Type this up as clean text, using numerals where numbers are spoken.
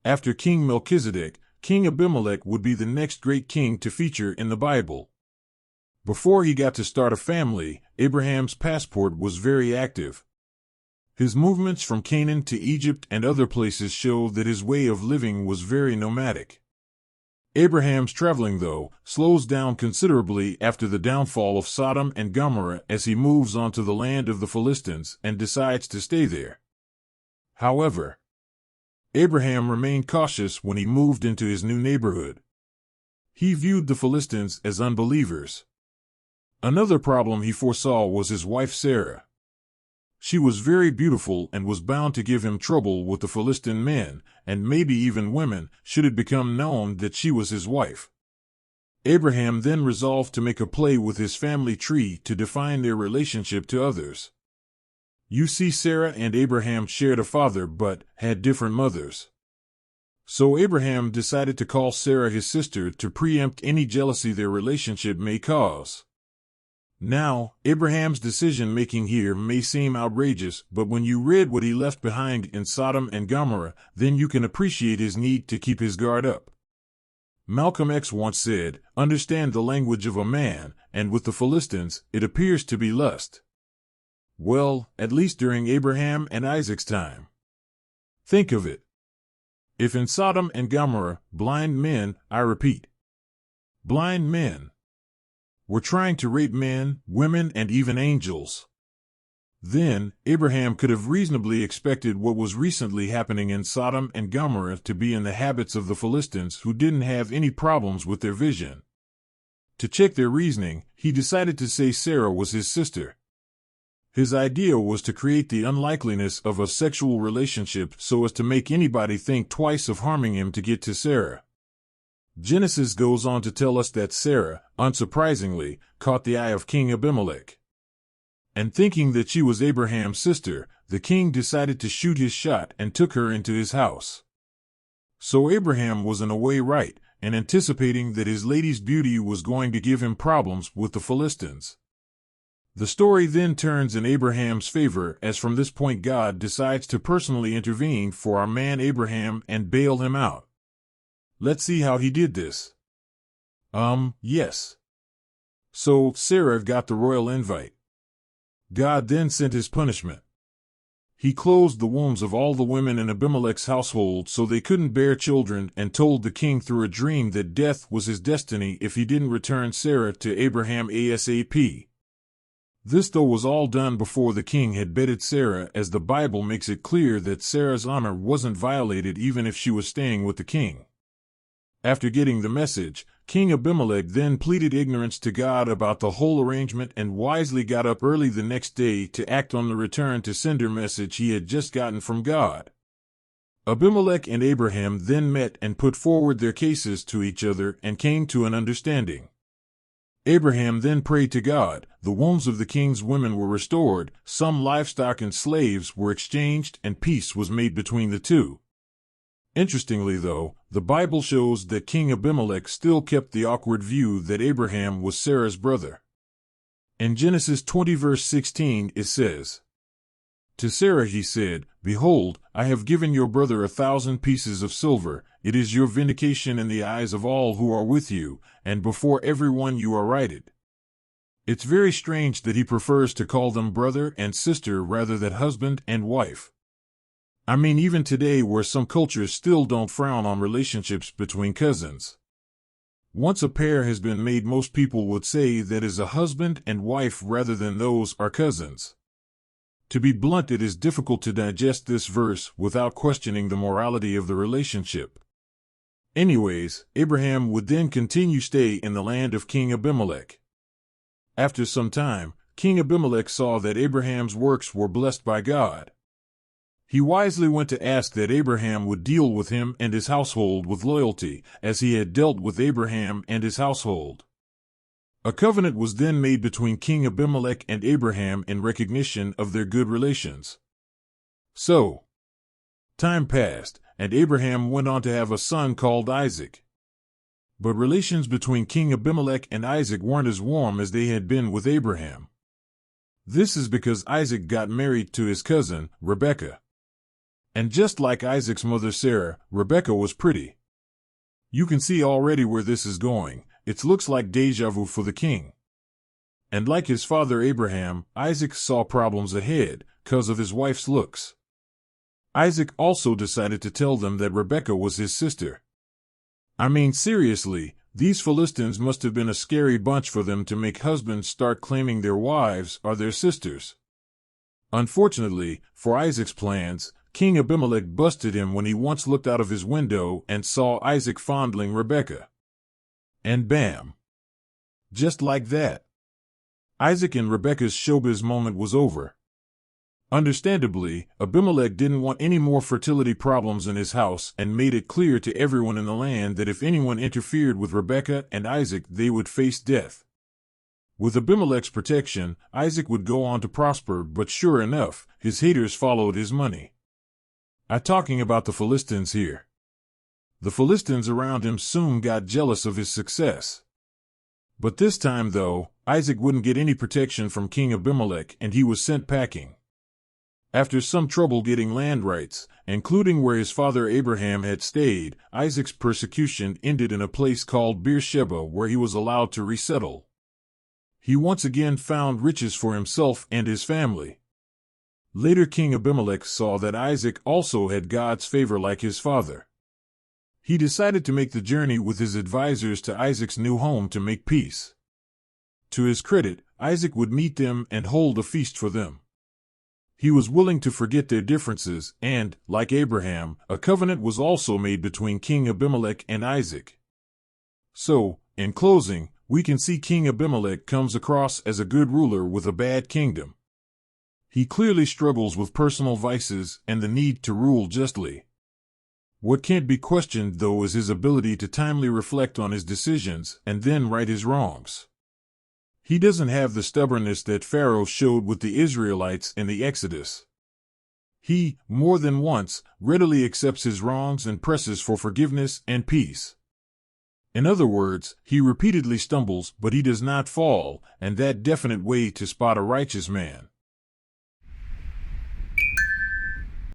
After King Melchizedek, King Abimelech would be the next great king to feature in the Bible. Before he got to start a family, Abraham's passport was very active. His movements from Canaan to Egypt and other places show that his way of living was very nomadic. Abraham's traveling, though, slows down considerably after the downfall of Sodom and Gomorrah as he moves on to the land of the Philistines and decides to stay there. However, Abraham remained cautious when he moved into his new neighborhood. He viewed the Philistines as unbelievers. Another problem he foresaw was his wife Sarah. She was very beautiful and was bound to give him trouble with the Philistine men, and maybe even women, should it become known that she was his wife. Abraham then resolved to make a play with his family tree to define their relationship to others. You see, Sarah and Abraham shared a father but had different mothers. So Abraham decided to call Sarah his sister to preempt any jealousy their relationship may cause. Now, Abraham's decision-making here may seem outrageous, but when you read what he left behind in Sodom and Gomorrah, then you can appreciate his need to keep his guard up. Malcolm X once said, "Understand the language of a man, and with the Philistines, it appears to be lust." Well, at least during Abraham and Isaac's time. Think of it. If in Sodom and Gomorrah, blind men, I repeat, blind men, were trying to rape men, women, and even angels, then Abraham could have reasonably expected what was recently happening in Sodom and Gomorrah to be in the habits of the Philistines, who didn't have any problems with their vision. To check their reasoning, he decided to say Sarah was his sister. His idea was to create the unlikeliness of a sexual relationship so as to make anybody think twice of harming him to get to Sarah. Genesis goes on to tell us that Sarah, unsurprisingly, caught the eye of King Abimelech. And thinking that she was Abraham's sister, the king decided to shoot his shot and took her into his house. So Abraham was in a way right, and anticipating that his lady's beauty was going to give him problems with the Philistines. The story then turns in Abraham's favor, as from this point God decides to personally intervene for our man Abraham and bail him out. Let's see how he did this. Yes. So Sarah got the royal invite. God then sent his punishment. He closed the wombs of all the women in Abimelech's household so they couldn't bear children, and told the king through a dream that death was his destiny if he didn't return Sarah to Abraham ASAP. This, though, was all done before the king had bedded Sarah, as the Bible makes it clear that Sarah's honor wasn't violated even if she was staying with the king. After getting the message, King Abimelech then pleaded ignorance to God about the whole arrangement and wisely got up early the next day to act on the return to sender message he had just gotten from God. Abimelech and Abraham then met and put forward their cases to each other and came to an understanding. Abraham then prayed to God, the wombs of the king's women were restored, some livestock and slaves were exchanged, and peace was made between the two. Interestingly, though, the Bible shows that King Abimelech still kept the awkward view that Abraham was Sarah's brother. In Genesis 20 verse 16 it says, "To Sarah he said, Behold, I have given your brother 1,000 pieces of silver, it is your vindication in the eyes of all who are with you, and before everyone you are righted." It's very strange that he prefers to call them brother and sister rather than husband and wife. I mean, even today, where some cultures still don't frown on relationships between cousins. Once a pair has been made, most people would say that is a husband and wife rather than those are cousins. To be blunt, it is difficult to digest this verse without questioning the morality of the relationship. Anyways, Abraham would then continue stay in the land of King Abimelech. After some time, King Abimelech saw that Abraham's works were blessed by God. He wisely went to ask that Abraham would deal with him and his household with loyalty, as he had dealt with Abraham and his household. A covenant was then made between King Abimelech and Abraham in recognition of their good relations. So, time passed, and Abraham went on to have a son called Isaac. But relations between King Abimelech and Isaac weren't as warm as they had been with Abraham. This is because Isaac got married to his cousin, Rebekah. And just like Isaac's mother Sarah, Rebekah was pretty. You can see already where this is going. It looks like deja vu for the king. And like his father Abraham, Isaac saw problems ahead, 'cause of his wife's looks. Isaac also decided to tell them that Rebekah was his sister. I mean, seriously, these Philistines must have been a scary bunch for them to make husbands start claiming their wives are their sisters. Unfortunately, for Isaac's plans, King Abimelech busted him when he once looked out of his window and saw Isaac fondling Rebekah. And bam! Just like that, Isaac and Rebekah's showbiz moment was over. Understandably, Abimelech didn't want any more fertility problems in his house and made it clear to everyone in the land that if anyone interfered with Rebekah and Isaac, they would face death. With Abimelech's protection, Isaac would go on to prosper, but sure enough, his haters followed his money. I'm talking about the Philistines here. The Philistines around him soon got jealous of his success. But this time, though, Isaac wouldn't get any protection from King Abimelech, and he was sent packing. After some trouble getting land rights, including where his father Abraham had stayed, Isaac's persecution ended in a place called Beersheba, where he was allowed to resettle. He once again found riches for himself and his family. Later, King Abimelech saw that Isaac also had God's favor like his father. He decided to make the journey with his advisors to Isaac's new home to make peace. To his credit, Isaac would meet them and hold a feast for them. He was willing to forget their differences, and, like Abraham, a covenant was also made between King Abimelech and Isaac. So, in closing, we can see King Abimelech comes across as a good ruler with a bad kingdom. He clearly struggles with personal vices and the need to rule justly. What can't be questioned, though, is his ability to timely reflect on his decisions and then right his wrongs. He doesn't have the stubbornness that Pharaoh showed with the Israelites in the Exodus. He, more than once, readily accepts his wrongs and presses for forgiveness and peace. In other words, he repeatedly stumbles, but he does not fall, and that definite way to spot a righteous man.